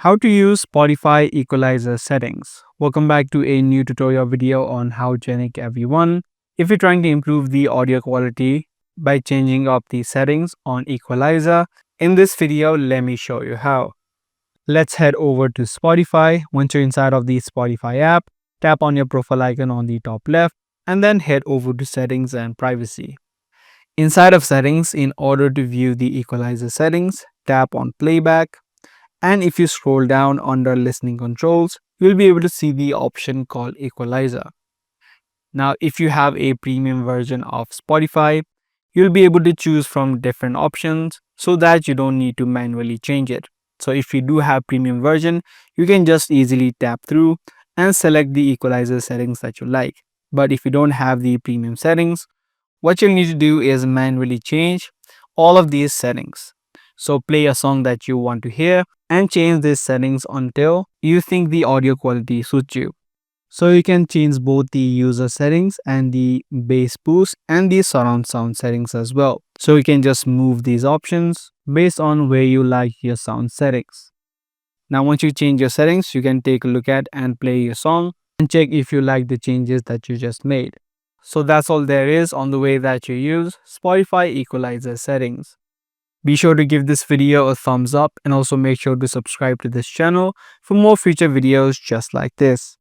How to use Spotify Equalizer settings. Welcome back to a new tutorial video on Howgenic everyone. If you're trying to improve the audio quality by changing up the settings on Equalizer, in this video let me show you how. Let's head over to Spotify. Once you're inside of the Spotify app, tap on your profile icon on the top left and then head over to settings and privacy. Inside of settings, in order to view the Equalizer settings, tap on Playback. And if you scroll down under listening controls, you'll be able to see the option called Equalizer. Now, if you have a premium version of Spotify, you'll be able to choose from different options so that you don't need to manually change it. So if you do have premium version, you can just easily tap through and select the Equalizer settings that you like. But if you don't have the premium settings, what you'll need to do is manually change all of these settings. So play a song that you want to hear and change these settings until you think the audio quality suits you. So you can change both the user settings and the bass boost and the surround sound settings as well. So you can just move these options based on where you like your sound settings. Now once you change your settings, you can take a look at and play your song and check if you like the changes that you just made. So that's all there is on the way that you use Spotify Equalizer settings. Be sure to give this video a thumbs up and also make sure to subscribe to this channel for more future videos just like this.